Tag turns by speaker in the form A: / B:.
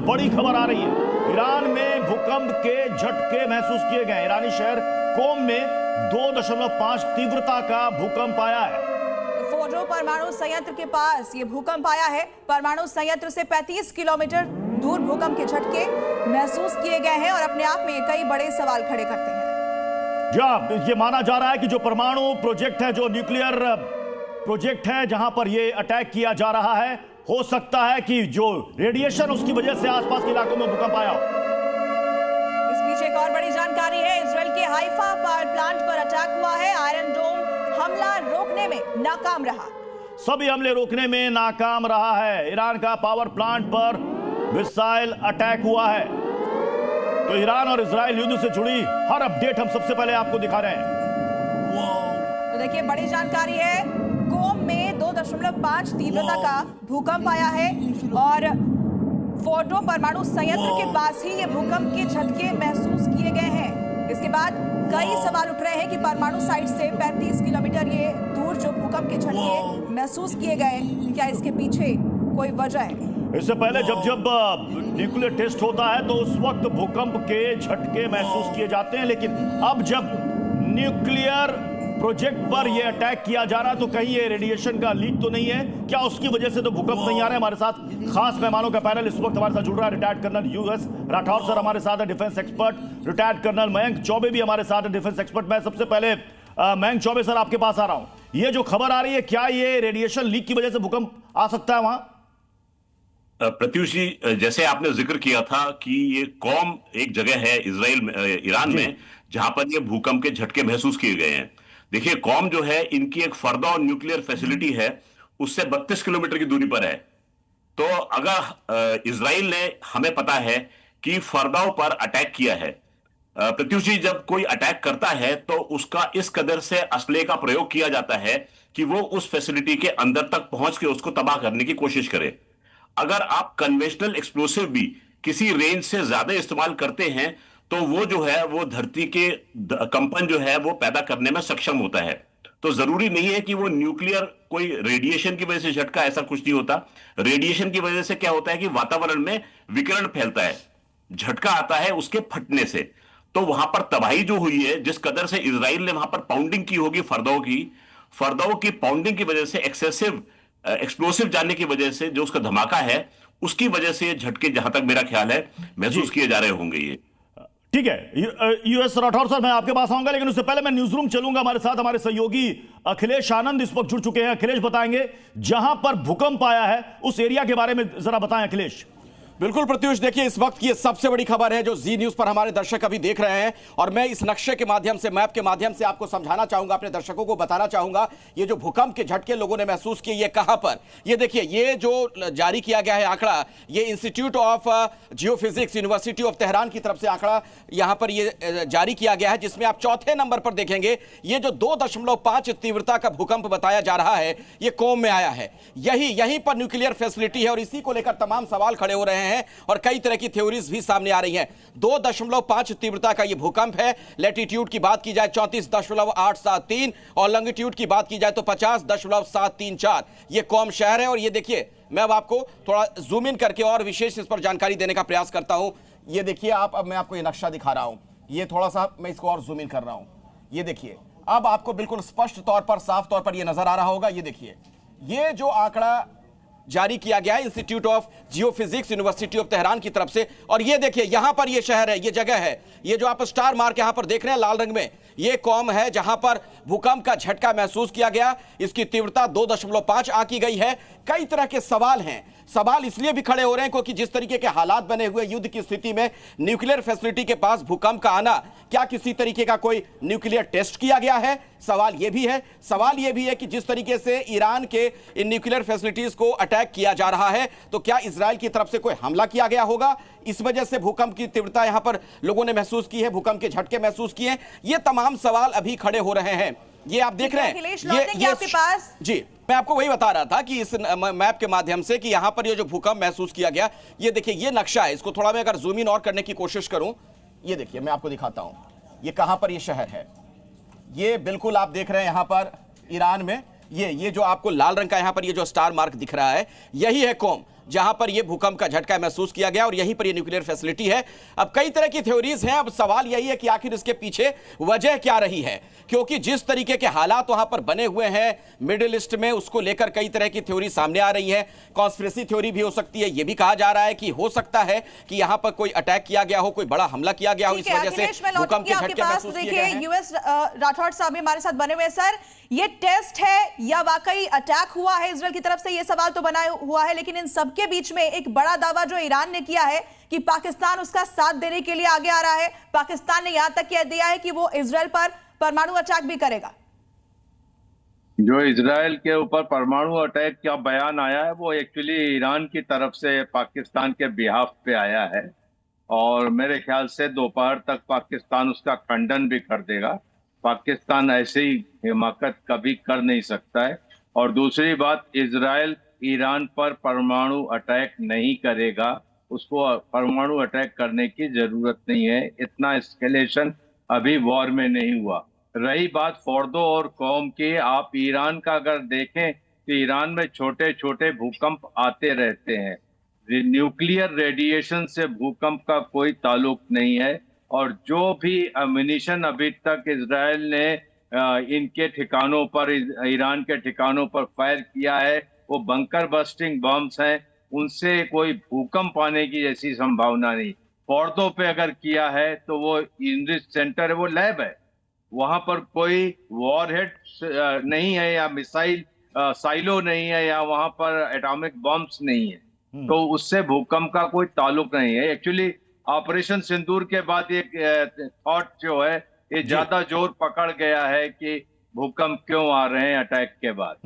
A: बड़ी खबर आ रही है। ईरान में भूकंप के झटके महसूस किए गए। ईरानी शहर कोम में 2.5 तीव्रता का भूकंप आया है।
B: फोर्डो परमाणु संयंत्र के पास ये भूकंप आया है। परमाणु संयंत्र से 35 किलोमीटर दूर भूकंप के झटके महसूस किए गए हैं और अपने आप में कई बड़े सवाल खड़े करते हैं।
A: जी, ये माना जा रहा है कि जो परमाणु प्रोजेक्ट है, जो न्यूक्लियर प्रोजेक्ट है, जहां पर ये अटैक किया जा रहा है, हो सकता है कि जो रेडिएशन उसकी वजह से आसपास के इलाकों में भूकंप आया हो।
B: इस बीच एक और बड़ी जानकारी है। इजराइल के हाइफा पावर प्लांट पर अटैक हुआ है। आयरन डोम हमला रोकने में नाकाम रहा।
A: सभी हमले रोकने में नाकाम रहा है। ईरान का पावर प्लांट पर मिसाइल अटैक हुआ है। तो ईरान और इजराइल युद्ध से जुड़ी हर अपडेट हम सबसे पहले आपको दिखा रहे हैं।
B: तो देखिए, बड़ी जानकारी है। कोम में 2.5 तीव्रता का भूकंप आया है और फोर्डो परमाणु संयंत्र के पास ही ये भूकंप के झटके महसूस किए गए हैं। इसके बाद कई सवाल उठ रहे हैं कि परमाणु साइट से 35 किलोमीटर ये दूर जो भूकंप के झटके महसूस किए गए, क्या इसके पीछे कोई वजह है?
A: इससे पहले जब न्यूक्लियर टेस्ट होता है तो उस वक्त भूकंप के झटके महसूस किए जाते हैं, लेकिन अब जब न्यूक्लियर प्रोजेक्ट पर यह अटैक किया जा रहा है तो कहीं ये रेडिएशन का लीक तो नहीं है? क्या उसकी वजह से तो भूकंप नहीं आ रहा है? हमारे साथ खास मेहमानों का पैनल इस वक्त हमारे साथ जुड़ रहा है। Retired colonel U S Rathore sir हमारे साथ है, defence expert. Retired colonel Mayank Chaubey भी हमारे साथ है, डिफेंस एक्सपर्ट। मैं सबसे पहले मयंक चौबे सर आपके पास आ रहा हूं। ये जो खबर आ रही है, क्या ये रेडिएशन लीक की वजह से भूकंप आ सकता है वहां?
C: प्रत्युष जी, जैसे आपने जिक्र किया था कि ये कौम एक जगह है ईरान में जहां पर ये भूकंप के झटके महसूस किए गए हैं। देखिए, कौम जो है, इनकी एक फर्दो न्यूक्लियर फैसिलिटी है, उससे 32 किलोमीटर की दूरी पर है। तो अगर इजराइल ने, हमें पता है कि फर्दो पर अटैक किया है। प्रत्युष जी, जब कोई अटैक करता है तो उसका इस कदर से असले का प्रयोग किया जाता है कि वो उस फैसिलिटी के अंदर तक पहुंच के उसको तबाह करने की कोशिश करे। अगर आप कन्वेंशनल एक्सप्लोसिव भी किसी रेंज से ज्यादा इस्तेमाल करते हैं तो वो जो है, वो धरती के कंपन जो है वो पैदा करने में सक्षम होता है। तो जरूरी नहीं है कि वो न्यूक्लियर कोई रेडिएशन की वजह से झटका, ऐसा कुछ नहीं होता। रेडिएशन की वजह से क्या होता है कि वातावरण में विकिरण फैलता है, झटका आता है उसके फटने से। तो वहां पर तबाही जो हुई है, जिस कदर से इजराइल ने वहां पर पाउंडिंग की होगी फर्दो की पाउंडिंग की वजह से, एक्सेसिव एक्सप्लोसिव जाने की वजह से जो उसका धमाका है, उसकी वजह से झटके, जहां तक मेरा ख्याल है, महसूस किए जा रहे होंगे। ये
A: ठीक है। यूएस राठौर सर, मैं आपके पास आऊंगा, लेकिन उससे पहले मैं न्यूज रूम चलूंगा। हमारे साथ हमारे सहयोगी अखिलेश आनंद इस वक्त जुड़ चुके हैं। अखिलेश बताएंगे जहां पर भूकंप आया है उस एरिया के बारे में जरा बताएं अखिलेश।
D: बिल्कुल प्रत्युष, देखिए इस वक्त की सबसे बड़ी खबर है जो जी न्यूज पर हमारे दर्शक अभी देख रहे हैं, और मैं इस नक्शे के माध्यम से, मैप के माध्यम से आपको समझाना चाहूंगा, अपने दर्शकों को बताना चाहूंगा ये जो भूकंप के झटके लोगों ने महसूस किए, ये कहां पर, ये देखिए, ये जो जारी किया गया है आंकड़ा, ये institute of geophysics university of Tehran की तरफ से आंकड़ा यहां पर ये जारी किया गया है, जिसमें आप चौथे नंबर पर देखेंगे ये जो 2.5 तीव्रता का भूकंप बताया जा रहा है, ये कोम में आया है। यहीं पर न्यूक्लियर फैसिलिटी है और इसी को लेकर तमाम सवाल खड़े हो रहे हैं और कई तरह की थ्योरीज भी सामने आ रही हैं। 2.5 तीव्रता का यह भूकंप है। लैटिट्यूड की बात की जाए 34.873 और लॉन्गिट्यूड की बात की जाए तो 50.734। यह कौम शहर है। और ये देखिए, मैं अब आपको थोड़ा जूम इन करके और विशेष इस पर जानकारी देने का प्रयास करता हूं। ये देखिए, अब मैं आपको ये नक्शा दिखा रहा हूं, ये थोड़ा सा मैं इसको और जूम इन कर रहा हूं। ये देखिए, अब आपको बिल्कुल स्पष्ट तौर पर, साफ तौर पर यह नजर आ रहा होगा। ये देखिए, ये जो आंकड़ा जारी किया गया है institute of geophysics university of Tehran की तरफ से, और ये देखिए यहां पर ये शहर है, ये जगह है, ये जो आप स्टार मार्क यहां पर देख रहे हैं लाल रंग में, ये कौम है जहां पर भूकंप का झटका महसूस किया गया। इसकी तीव्रता 2.5 आंकी गई है। कई तरह के सवाल हैं। सवाल इसलिए भी खड़े हो रहे हैं क्योंकि जिस तरीके के हालात बने हुए युद्ध की स्थिति में न्यूक्लियर फैसिलिटी के पास भूकंप का आना, क्या किसी तरीके का कोई न्यूक्लियर टेस्ट किया गया है? सवाल यह भी है। सवाल यह भी है कि जिस तरीके से ईरान के इन न्यूक्लियर फैसिलिटीज को अटैक किया जा रहा है, तो क्या इजराइल की तरफ से कोई हमला किया गया होगा? इस वजह से भूकंप की तीव्रता यहां पर लोगों ने महसूस की है, भूकंप के झटके महसूस किए हैं। ये तमाम सवाल अभी खड़े हो रहे हैं। ये आप देख रहे हैं, ये
B: आपके पास
D: जी, मैं आपको वही बता रहा था कि इस मैप के माध्यम से कि यहां पर ये जो भूकंप महसूस किया गया, ये देखिए, ये नक्शा है। इसको थोड़ा मैं अगर जूम इन और करने की कोशिश करूं, ये देखिए, मैं आपको दिखाता हूं ये कहां पर ये शहर है। ये बिल्कुल आप देख रहे हैं यहां पर ईरान में, ये जो आपको लाल रंग का यहां पर ये जो स्टार मार्क दिख रहा है, यही है कौम। जहां पर यह भूकंप का झटका महसूस किया गया और यहीं पर यह न्यूक्लियर फैसिलिटी है। अब कई तरह की थ्योरीज हैं, अब सवाल यही है कि आखिर इसके पीछे वजह क्या रही है, क्योंकि जिस तरीके के हालात वहां पर बने हुए हैं मिडिल ईस्ट में, उसको लेकर कई तरह की थ्योरी सामने आ रही है। कॉन्स्पिरेसी थ्योरी भी हो सकती है, यह भी कहा जा रहा है कि हो सकता है कि यहां पर कोई अटैक किया गया हो, कोई बड़ा हमला किया गया हो, इस वजह से भूकंप के झटके महसूस किए गए हैं।
B: यूएस राठौड़ साहब भी हमारे साथ बने हुए हैं। सर, ये टेस्ट है या वाकई अटैक हुआ है इजराइल की तरफ से, ये सवाल तो बना हुआ है, लेकिन इन सबके बीच में एक बड़ा दावा जो ईरान ने किया है कि पाकिस्तान उसका साथ देने के लिए आगे आ रहा है। पाकिस्तान ने यहां तक कह दिया है कि वो इजराइल पर परमाणु अटैक भी करेगा।
E: जो इजराइल के ऊपर परमाणु अटैक का बयान आया है वो एक्चुअली ईरान की तरफ से पाकिस्तान के बिहाफ पे आया है, और मेरे ख्याल से दोपहर तक पाकिस्तान उसका खंडन भी कर देगा। पाकिस्तान ऐसी हिमाकत कभी कर नहीं सकता है। और दूसरी बात, इजराइल ईरान पर परमाणु अटैक नहीं करेगा, उसको परमाणु अटैक करने की जरूरत नहीं है। इतना एस्केलेशन अभी वॉर में नहीं हुआ। रही बात फोर्दो और कौम की, आप ईरान का अगर देखें तो ईरान में छोटे छोटे भूकंप आते रहते हैं। न्यूक्लियर रेडिएशन से भूकंप का कोई ताल्लुक नहीं है। और जो भी अम्यूनिशन अभी तक इजराइल ने इनके ठिकानों पर, ईरान के ठिकानों पर फायर किया है, वो बंकर बस्टिंग बम्स हैं, उनसे कोई भूकंप आने की जैसी संभावना नहीं। फोर्दो पे अगर किया है तो वो इनरिच सेंटर है, वो लैब है, वहां पर कोई वॉरहेड नहीं है या मिसाइल साइलो नहीं है या वहां पर एटॉमिक बॉम्ब्स नहीं है, तो उससे भूकंप का कोई ताल्लुक नहीं है। एक्चुअली ऑपरेशन सिंदूर के बाद ये थॉट जो है ये ज्यादा जोर पकड़ गया है कि भूकंप क्यों आ रहे हैं अटैक के बाद।